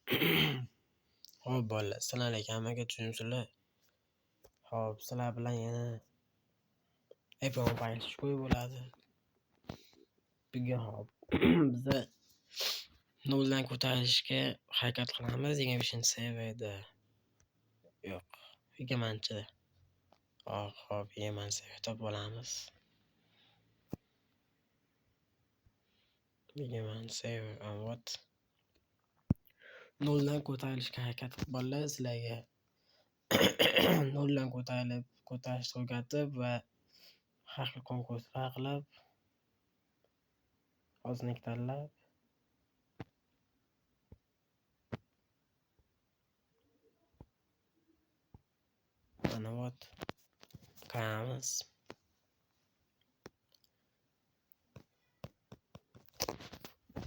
Xo'p bolalar, assalomu alaykum, hammaga tushunibsizlar? Xo'p, sizlar bilan yana iPhone paylash qo'yib bo'ladi. Bugun biza noldan ko'tarilishga harakat qilamiz. 25 seviyada. Yo'q, 20-chida. Xo'p, 20 seviyada topib olamiz. 20 seviya, вот. Noldan ko'tarilishga harakat qilib bolalar, sizlarga noldan ko'tarishni o'rgatib va har xil konkurslar qilib, oznik tanlab mana вот qaramiz.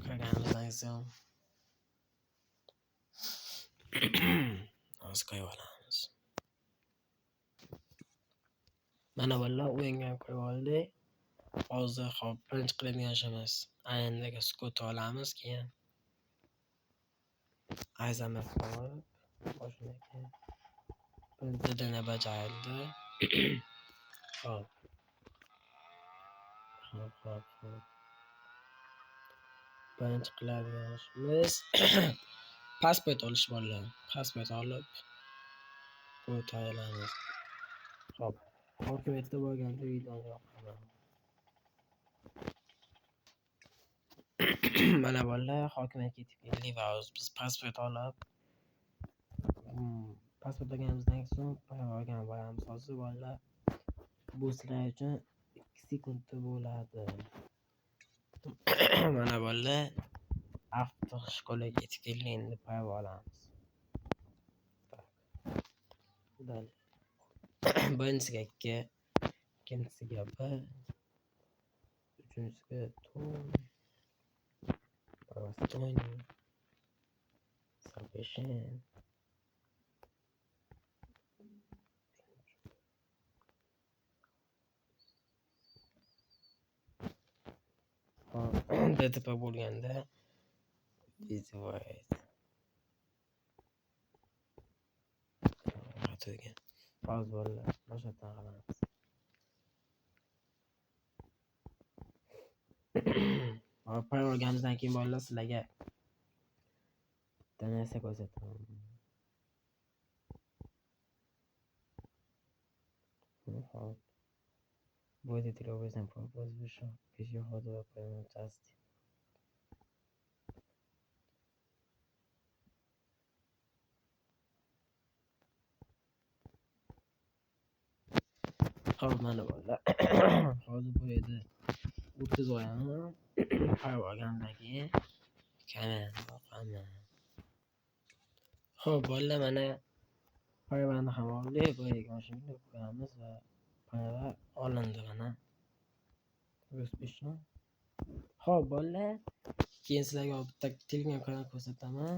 Qaraganimizdan so'ng hozir qo'yib olamiz. Mana bolalar o'yinga qo'yib oldik. Hozir birinchi qiladigan ishimiz ayndagi ko'tarib olamiz, keyin ayzamni qo'yib boshini birinchidan bajarildi. Hop. Birinchi qiladigan ishimiz pasport olish bolalar. Pasport olib ko'taramiz. Hop. Hokimiyatda bo'lganda videoni yoqaman. Mana bolalar, hokimiyatga yetib keldik va biz pasport olib pasport olganimizdan so'ng olgan bo'lamiz. Hozir bolalar bu sizlar uchun 2 sekundda bo'ladi. Mana bolalar, avtoshkolaga yetib keldik, endi qo'yib olamiz. Birinchisiga 2, ikkinchisiga 1, uchinchisiga To'y, Salvation. DTP bo'lganda Visualize. Hozir bolalar, boshqatdan qilamiz. Pay olganimizdan keyin bolalar, sizlarga bitta narsa ko'rsataman. Hop. Bu the television and purpose vision. Visual hardware payment test. Hop, mana bolalar. Hozir bu yerda o'tkazib olaman. Pay olgandan keyin kamerani yoqaman. Hop, bolalar, mana paylarni ham oldik. Bu yerga mashinaga qo'yamiz va paylar olindi mana. Uspешно. Hop, bolalar, keyin sizlarga bitta Telegram kanal ko'rsataman.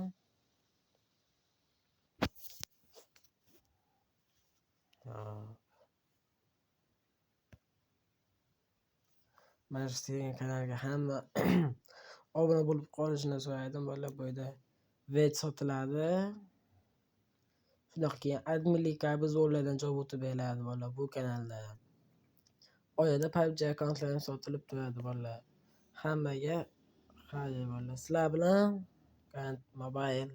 Mana shu Telegram kanalga hamma obuna bo'lib qolishini so'radim bolalar. Bu yerda vet sotiladi. Shunaqa keyin adminlik biz o'rlardan joy o'tib beradi bolalar bu kanalda. Oyada PUBG akkauntlarim sotilib turadi bolalar. Hammaga xayr bolalar. Sizlar bilan Current Mobile